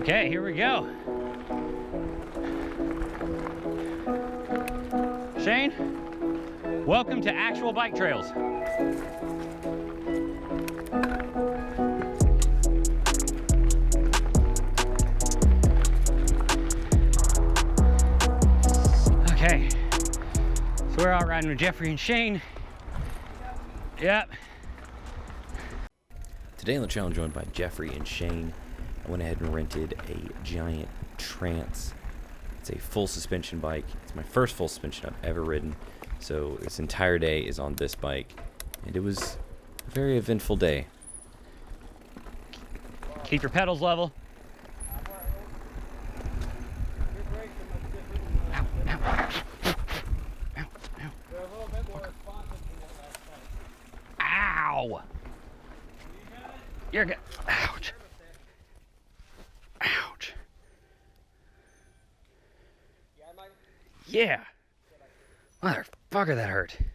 Okay, here we go. Shane, welcome to actual bike trails. Okay, so we're out riding with Jeffrey and Shane. Yep. Today on the channel, I'm joined by Jeffrey and Shane. I went ahead and rented a giant Trance. It's a full suspension bike. It's my first full suspension I've ever ridden. So this entire day is on this bike. And it was a very eventful day. Keep your pedals level. Ow! You're good. Ouch. Ouch. Yeah. Motherfucker, that hurt. The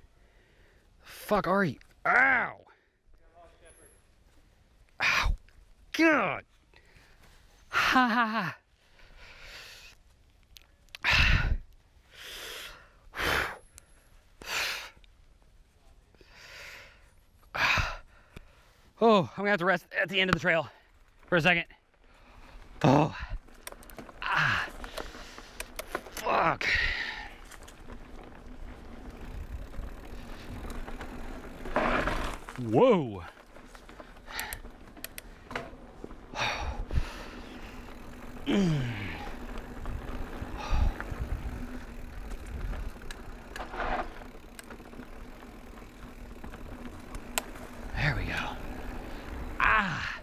fuck are you? Ow! Ow. God. Ha ha ha. Oh, I'm gonna have to rest at the end of the trail for a second. Oh. Ah. Fuck. Whoa. There we go. Ah.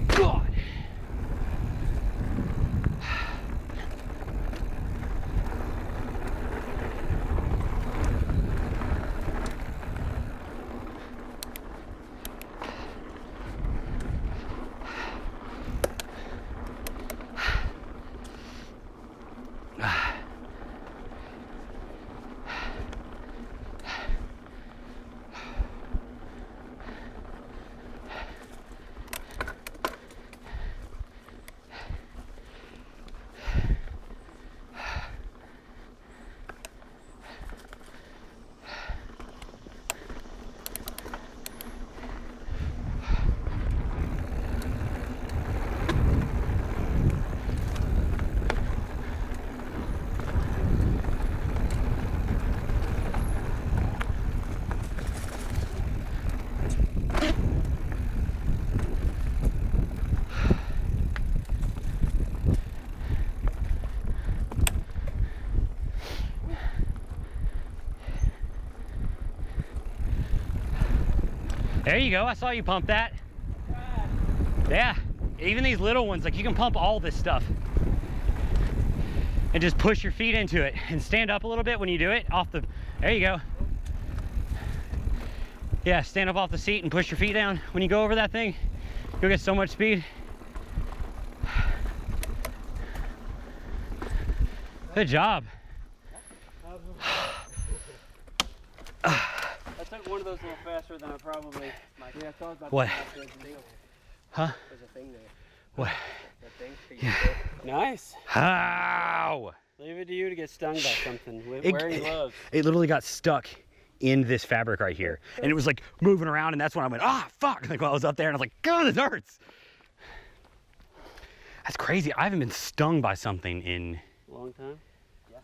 God. There you go, I saw you pump that. Yeah, even these little ones, like you can pump all this stuff. And just push your feet into it and stand up a little bit when you do it off the, there you go. Yeah, stand up off the seat and push your feet down. When you go over that thing, you'll get so much speed. Good job. I took one of those a little faster than I probably. Yeah, I thought about what? Huh? There's a thing there. What? That thing. Yeah. Nice. How? Leave it to you to get stung by something. Wearing gloves. It literally got stuck in this fabric right here, and it was like moving around, and that's when I went, ah, fuck! Like while I was up there, and I was like, God, this hurts. That's crazy. I haven't been stung by something in A long time.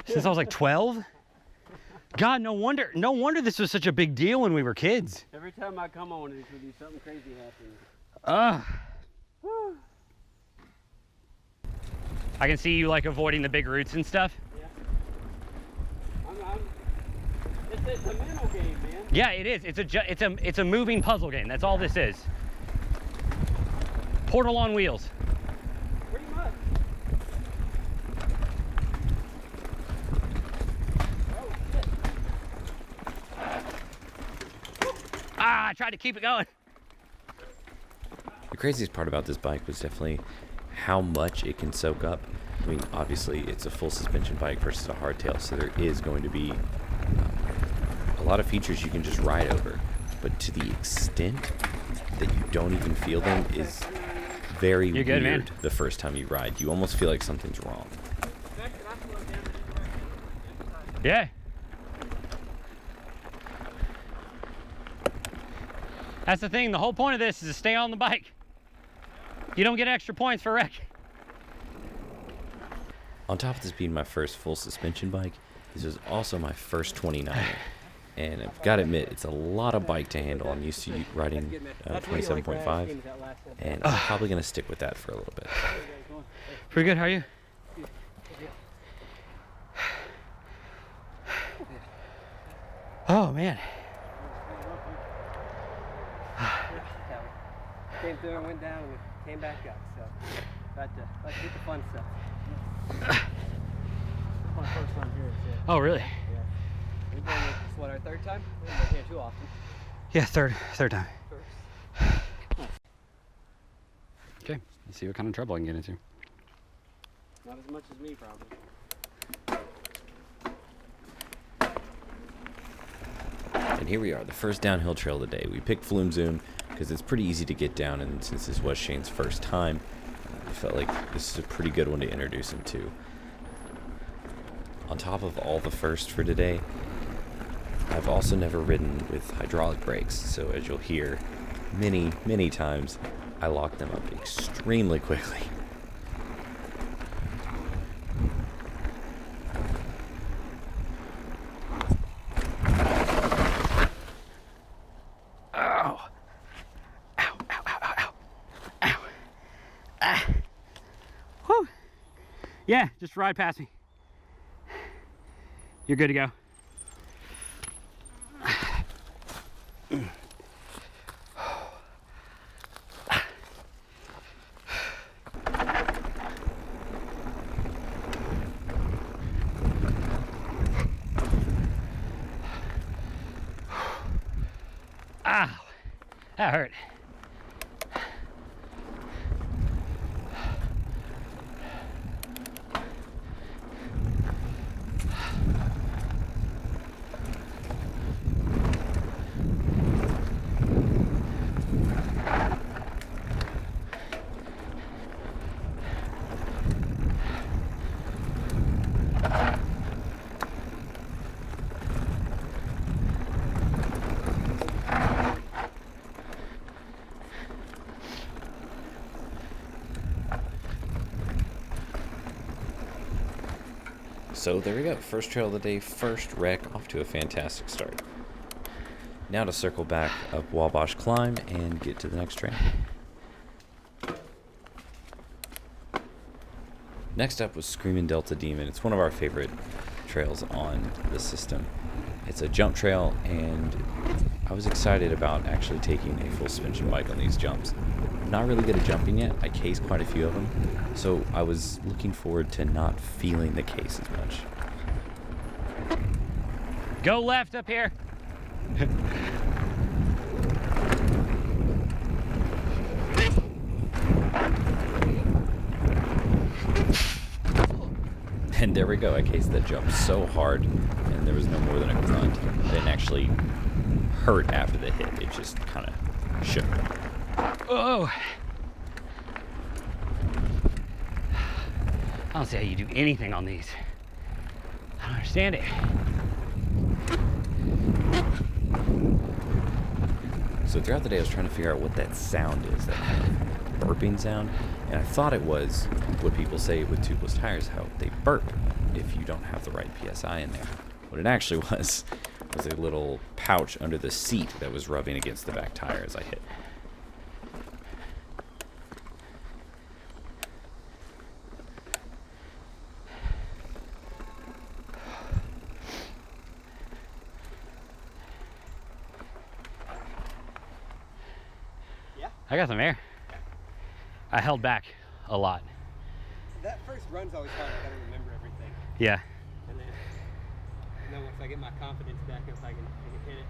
since I was like 12. God, no wonder this was such a big deal when we were kids. Every time I come on one of these with you, something crazy happens. I can see you like avoiding the big roots and stuff. Yeah. It's a mental game, man. Yeah, it is. It's a moving puzzle game. That's all this is. Portal on wheels. Pretty much. Ah, I tried to keep it going. The craziest part about this bike was definitely how much it can soak up. I mean, obviously it's a full suspension bike versus a hardtail, so there is going to be a lot of features you can just ride over, but to the extent that you don't even feel them is very You're good, weird. man. The first time you ride, you almost feel like something's wrong. Yeah. That's the thing. The whole point of this is to stay on the bike. You don't get extra points for wreck. On top of this being my first full suspension bike, this was also my first 29er. And I've got to admit, it's a lot of bike to handle. I'm used to riding 27.5, and I'm probably going to stick with that for a little bit. Pretty good. How are you? Oh, man. Came through and went down and came back up. So, about to get the fun stuff. My first time here. So. Oh, really? Yeah. We've been this, what, our third time? We haven't been here too often. Yeah, third time. First. Okay, let's see what kind of trouble I can get into. Not as much as me, probably. And here we are, the first downhill trail of the day. We picked Flume Zoom because it's pretty easy to get down, and since this was Shane's first time, I felt like this is a pretty good one to introduce him to. On top of all the firsts for today, I've also never ridden with hydraulic brakes, so as you'll hear many, many times, I lock them up extremely quickly. Yeah, just ride past me. You're good to go. Ow, that hurt. So there we go, first trail of the day, first wreck, off to a fantastic start. Now to circle back up Wabash Climb and get to the next trail. Next up was Screamin' Delta Demon. It's one of our favorite trails on the system. It's a jump trail, and I was excited about actually taking a full suspension bike on these jumps. I'm not really good at jumping yet. I case quite a few of them, so I was looking forward to not feeling the case as much. Go left up here. And there we go, I cased that jump so hard, and there was no more than a grunt. It didn't actually hurt after the hit, it just kind of shook. Oh. I don't see how you do anything on these. I don't understand it. So throughout the day I was trying to figure out what that sound is, that kind of burping sound, and I thought it was what people say with tubeless tires, how they burp if you don't have the right PSI in there. What it actually was a little pouch under the seat that was rubbing against the back tire as I hit. I got some air. I held back a lot. That first run's always hard. I gotta remember everything. Yeah. And then once I get my confidence back up, I can hit it.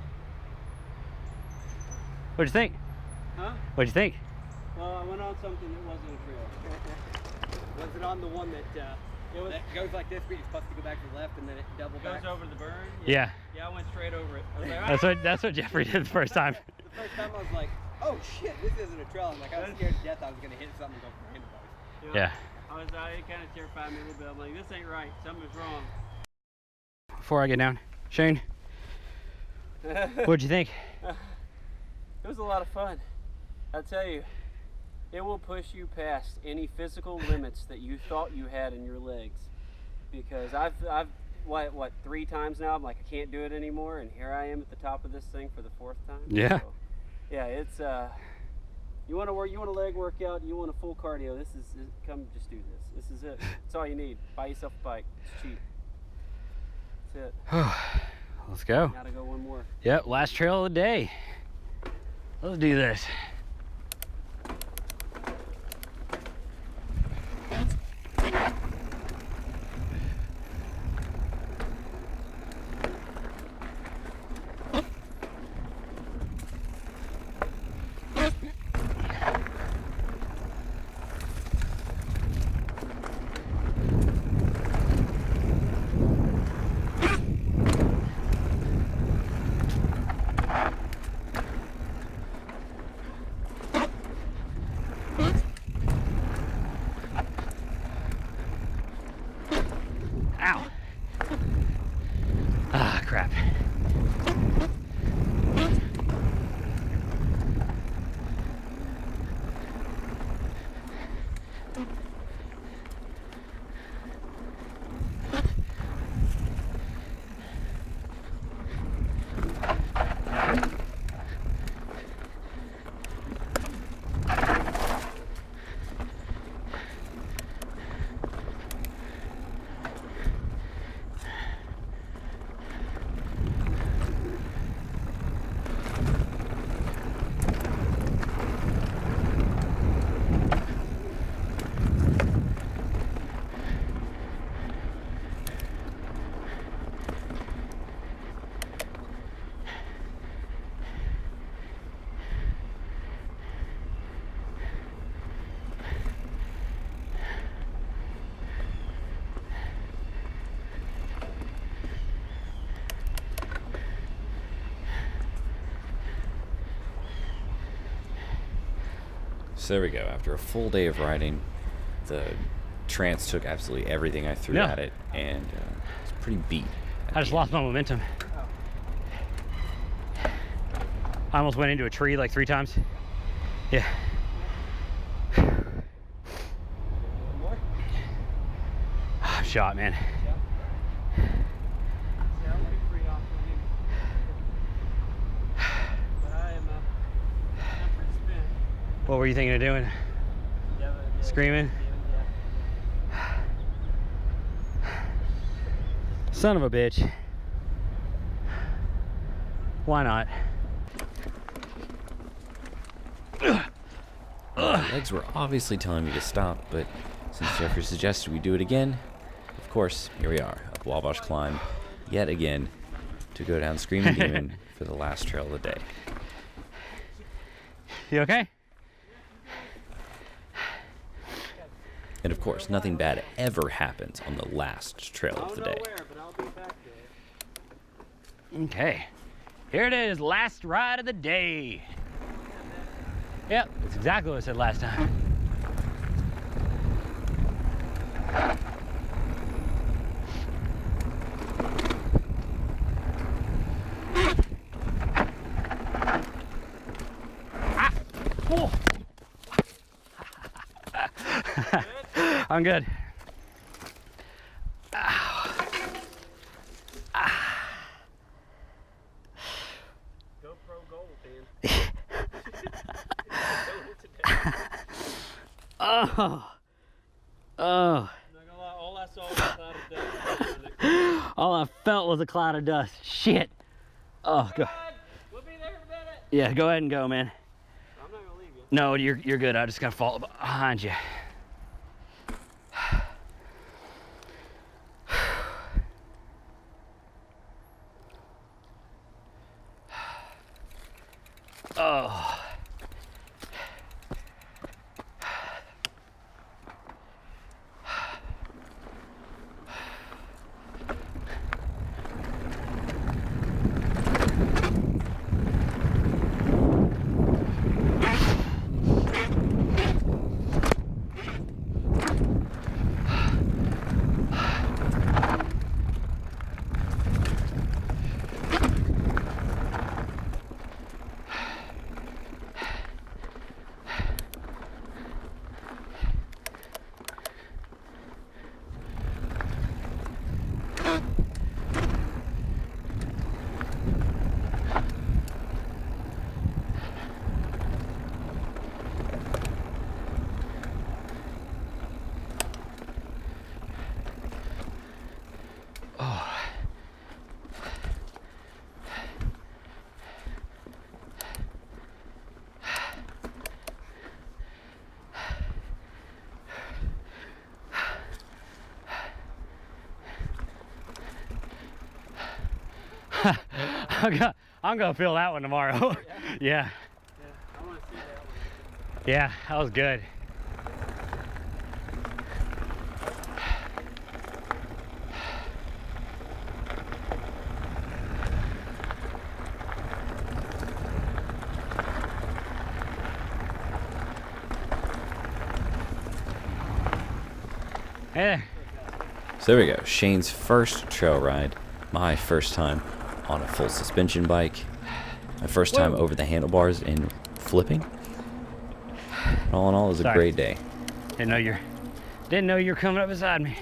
What'd you think? Huh? What'd you think? Well, I went on something that wasn't a trail. Was it on the one that that goes like this, but you're supposed to go back to the left and then it double back? Goes over the burn? Yeah. Yeah, I went straight over it. I was like, That's what Jeffrey did the first time. The first time I was like, oh shit, this isn't a trail. I'm like, I was scared to death I was going to hit something and go for handlebars. Yeah. It kind of terrified me a little bit. I'm like, this ain't right. Something's wrong. Before I get down, Shane, what'd you think? It was a lot of fun. I'll tell you, it will push you past any physical limits that you thought you had in your legs. Because I've what 3 times now, I'm like, I can't do it anymore, and here I am at the top of this thing for the 4th time. Yeah. So, yeah, it's you want a leg workout, you want a full cardio, come just do this. This is it. That's all you need. Buy yourself a bike. It's cheap. That's it. Let's go. Gotta go one more. Yep, last trail of the day. Let's do this. Ow. Ah, crap. So there we go. After a full day of riding, the Trance took absolutely everything I threw at it, and it's pretty beat. I just lost my momentum. I almost went into a tree like 3 times. Yeah. More? I'm shot, man. What were you thinking of doing? Screaming? Son of a bitch. Why not? My legs were obviously telling me to stop, but since Jeffrey suggested we do it again, of course, here we are, up Wabash Climb, yet again, to go down Screaming Demon for the last trail of the day. You okay? And of course, nothing bad ever happens on the last trail of the day. Okay. Here it is, last ride of the day. Yep, that's exactly what I said last time. I'm good. GoPro gold, man. Oh. Oh. All I saw was a cloud of dust. All I felt was a cloud of dust. Shit. Oh, go. We'll be there in a minute. Yeah, go ahead and go, man. I'm not gonna leave you. No, you're good. I just gotta follow behind you. Oh. I'm gonna feel that one tomorrow. Yeah. Yeah, I want to see that one. Yeah, that was good. Hey there. So there we go. Shane's first trail ride. My first time on a full suspension bike. My first time Whoa. over the handlebars and flipping. All in all, it was a Sorry. great day. Didn't know you were coming up beside me.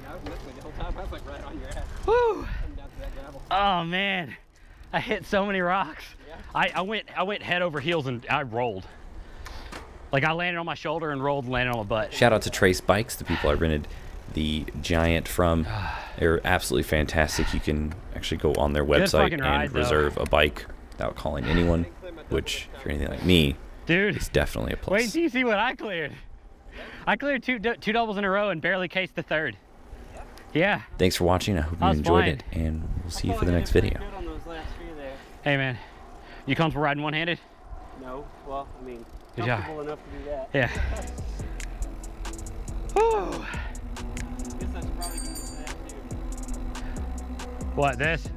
Yeah, I was with me the whole time. I was like right on your ass. Woo! Coming down to that gravel. Oh man, I hit so many rocks. Yeah. I went head over heels and I rolled. Like I landed on my shoulder and rolled and landed on my butt. Shout out to Tracebikes, the people I rented the Giant from. They're absolutely fantastic. You can actually go on their website fucking ride, and though. reserve a bike without calling anyone, which, if you're anything like me, Dude, is definitely a plus. wait until you see what I cleared. I cleared two doubles in a row and barely cased the third. Yeah. Thanks for watching. I hope you I was enjoyed flying. it, and we'll see you I for felt the like next I did video. pretty good on those last few there. Hey man, you comfortable riding one-handed? No, well, I mean, Good job. comfortable enough to do that. Yeah. Woo! I guess I should probably get into that too. What, this?